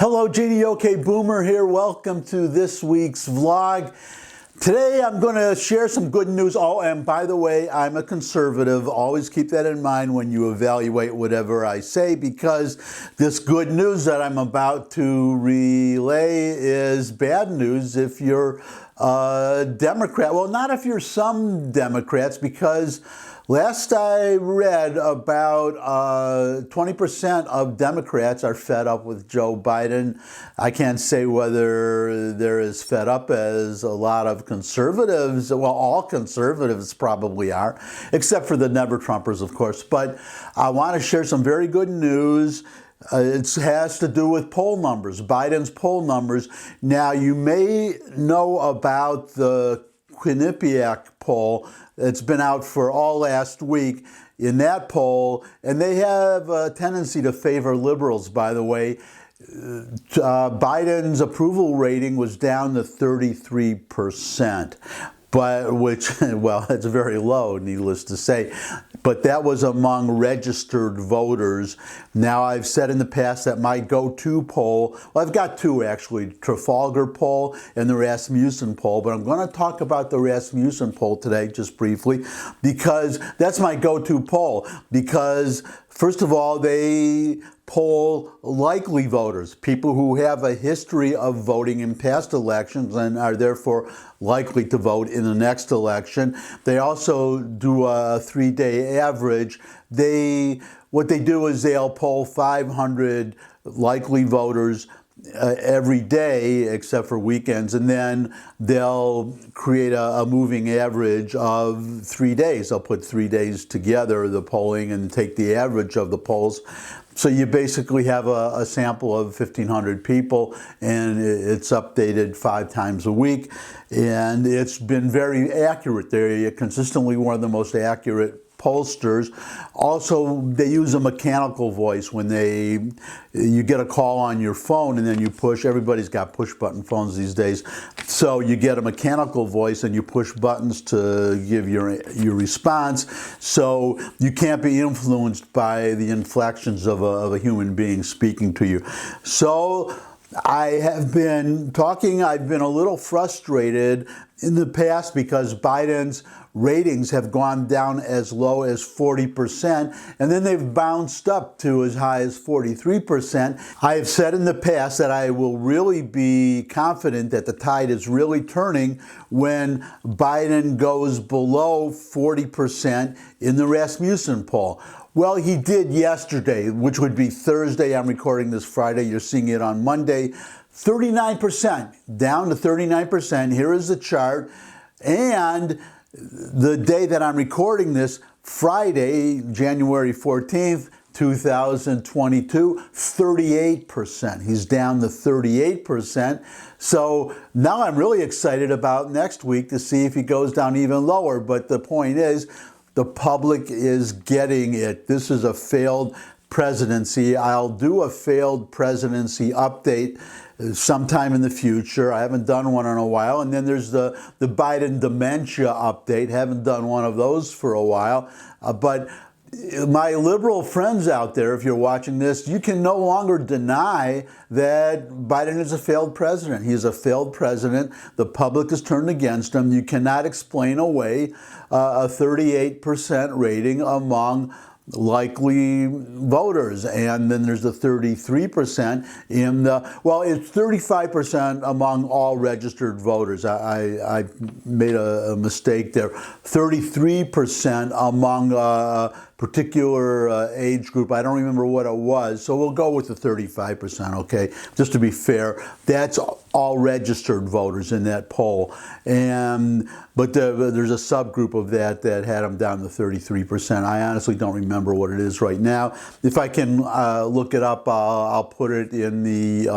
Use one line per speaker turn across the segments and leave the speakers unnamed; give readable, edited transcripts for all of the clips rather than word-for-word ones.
Hello, JDOK Boomer here. Welcome to this week's vlog. Today I'm going to share some good news. Oh, and by the way, I'm a conservative. Always keep that in mind when you evaluate whatever I say, because this good news that I'm about to relay is bad news if you're a Democrat. Well, not if you're some Democrats, because last I read, about 20% of Democrats are fed up with Joe Biden. I can't say whether they're as fed up as a lot of conservatives. Well, all conservatives probably are, except for the never-Trumpers, of course. But I want to share some very good news. It has to do with poll numbers, Biden's poll numbers. Now, you may know about the Quinnipiac poll. It's been out for all last week. In that poll, and they have a tendency to favor liberals, by the way, Biden's approval rating was down to 33%. But which, well, it's very low, needless to say. But that was among registered voters. Now, I've said in the past that my go-to poll, well, I've got two actually, Trafalgar poll and the Rasmussen poll, but I'm going to talk about the Rasmussen poll today, just briefly, because that's my go-to poll. Because, first of all, they poll likely voters, people who have a history of voting in past elections and are therefore likely to vote in the next election. They also do a 3-day average. What they do is they'll poll 500 likely voters every day except for weekends, and then they'll create a moving average of 3 days. They'll put 3 days together, the polling, and take the average of the polls. So you basically have a sample of 1,500 people, and it's updated 5 times a week, and it's been very accurate. They're consistently one of the most accurate pollsters. Also, they use a mechanical voice when you get a call on your phone and then you push. Everybody's got push button phones these days. So you get a mechanical voice and you push buttons to give your response. So you can't be influenced by the inflections of a human being speaking to you. So I have been talking, I've been a little frustrated in the past because Biden's ratings have gone down as low as 40%, and then they've bounced up to as high as 43%. I have said in the past that I will really be confident that the tide is really turning when Biden goes below 40% in the Rasmussen poll. Well, he did yesterday, which would be Thursday. I'm recording this Friday. You're seeing it on Monday. 39%, down to 39%. Here is the chart. And the day that I'm recording this, Friday, January 14th, 2022, 38%. He's down to 38%. So now I'm really excited about next week to see if he goes down even lower. But the point is, the public is getting it. This is a failed presidency. I'll do a failed presidency update sometime in the future. I haven't done one in a while. And then there's the Biden dementia update. Haven't done one of those for a while. But my liberal friends out there, if you're watching this, you can no longer deny that Biden is a failed president. He is a failed president. The public has turned against him. You cannot explain away a 38% rating among likely voters. And then there's the 33% in the, well, it's 35% among all registered voters. I made a mistake there. 33% among a particular age group. I don't remember what it was. So we'll go with the 35%, okay? Just to be fair, that's all registered voters in that poll. But there's a subgroup of that had them down to 33%. I honestly don't remember what it is right now. If I can look it up, I'll put it in the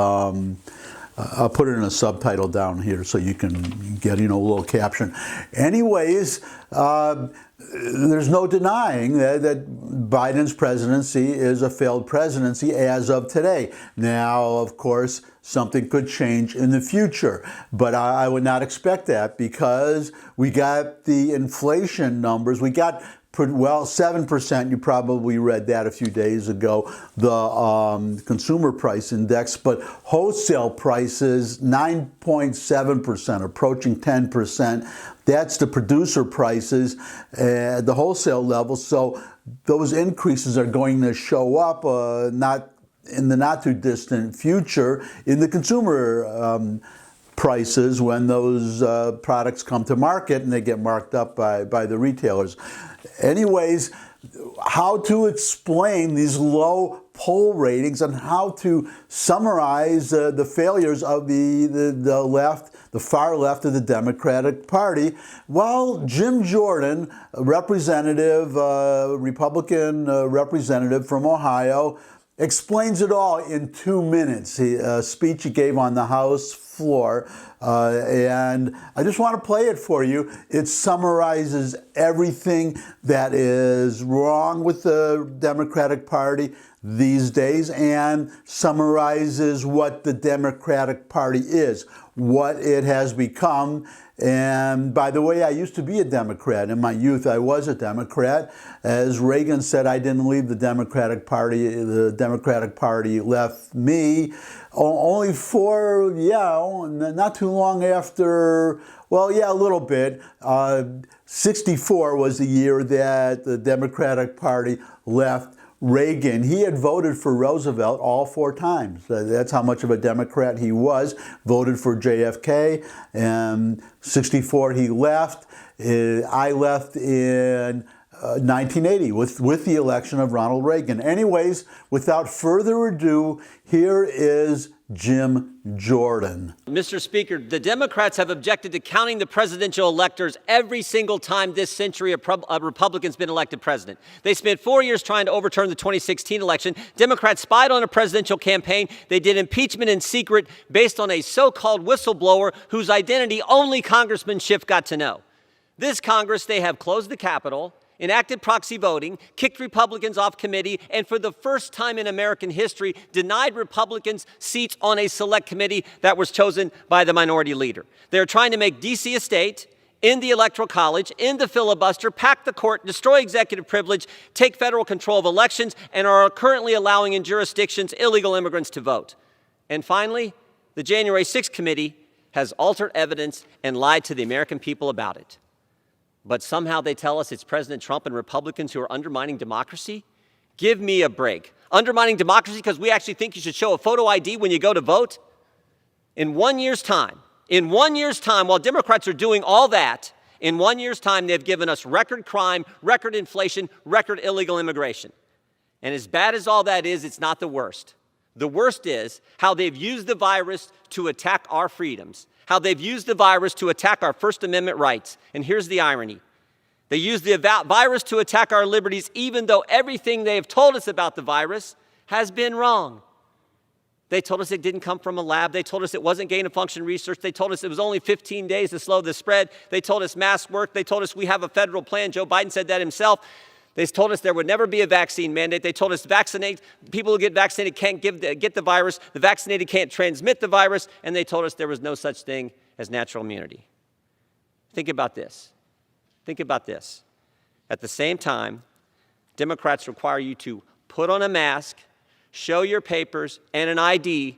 I'll put it in a subtitle down here so you can get, a little caption. Anyways, there's no denying that Biden's presidency is a failed presidency as of today. Now, of course, something could change in the future, but I would not expect that because we got the inflation numbers. We got well, 7%, you probably read that a few days ago, the consumer price index, but wholesale prices, 9.7%, approaching 10%. That's the producer prices at the wholesale level. So those increases are going to show up not in the not too distant future in the consumer prices when those products come to market and they get marked up by the retailers. Anyways, how to explain these low poll ratings and how to summarize the failures of the left, the far left of the Democratic Party. Well, Jim Jordan, a representative, Republican representative from Ohio, explains it all in 2 minutes. A speech he gave on the House floor, and I just want to play it for you. It summarizes everything that is wrong with the Democratic Party these days and summarizes what the Democratic Party is, what it has become. And by the way, I used to be a Democrat. In my youth, I was a Democrat. As Reagan said, I didn't leave the Democratic Party. The Democratic Party left me only for, not too long after, a little bit. 64 was the year that the Democratic Party left Reagan. He had voted for Roosevelt all 4 times. That's how much of a Democrat he was. Voted for JFK, and 64 he left. I left in 1980 with the election of Ronald Reagan. Anyways, without further ado, here is Jim Jordan.
Mr. Speaker, the Democrats have objected to counting the presidential electors every single time this century a Republican's been elected president. They spent 4 years trying to overturn the 2016 election. Democrats spied on a presidential campaign. They did impeachment in secret based on a so-called whistleblower whose identity only Congressman Schiff got to know. This Congress, they have closed the Capitol, enacted proxy voting, kicked Republicans off committee, and for the first time in American history, denied Republicans seats on a select committee that was chosen by the minority leader. They're trying to make D.C. a state, end the Electoral College, end the filibuster, pack the court, destroy executive privilege, take federal control of elections, and are currently allowing in jurisdictions illegal immigrants to vote. And finally, the January 6th committee has altered evidence and lied to the American people about it. But somehow they tell us it's President Trump and Republicans who are undermining democracy? Give me a break. Undermining democracy because we actually think you should show a photo ID when you go to vote? In 1 year's time, while Democrats are doing all that, in 1 year's time, they've given us record crime, record inflation, record illegal immigration. And as bad as all that is, it's not the worst. The worst is how they've used the virus to attack our freedoms, how they've used the virus to attack our First Amendment rights. And here's the irony. They use the virus to attack our liberties, even though everything they have told us about the virus has been wrong. They told us it didn't come from a lab. They told us it wasn't gain-of-function research. They told us it was only 15 days to slow the spread. They told us masks work. They told us we have a federal plan. Joe Biden said that himself. They told us there would never be a vaccine mandate. They told us people who get vaccinated can't get the virus. The vaccinated can't transmit the virus. And they told us there was no such thing as natural immunity. Think about this. Think about this. At the same time, Democrats require you to put on a mask, show your papers and an ID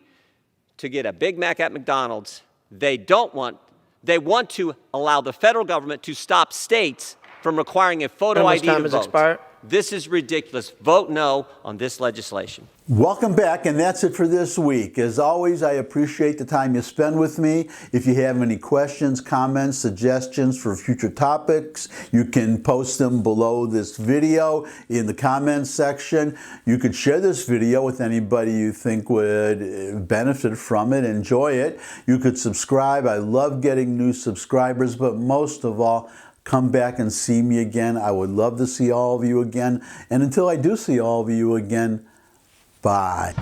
to get a Big Mac at McDonald's. They want to allow the federal government to stop states from requiring a photo ID to vote. This is ridiculous. Vote no on this legislation.
Welcome back, and that's it for this week. As always, I appreciate the time you spend with me. If you have any questions, comments, suggestions for future topics, you can post them below this video in the comments section. You could share this video with anybody you think would benefit from it, enjoy it. You could subscribe. I love getting new subscribers, but most of all, come back and see me again. I would love to see all of you again. And until I do see all of you again, bye.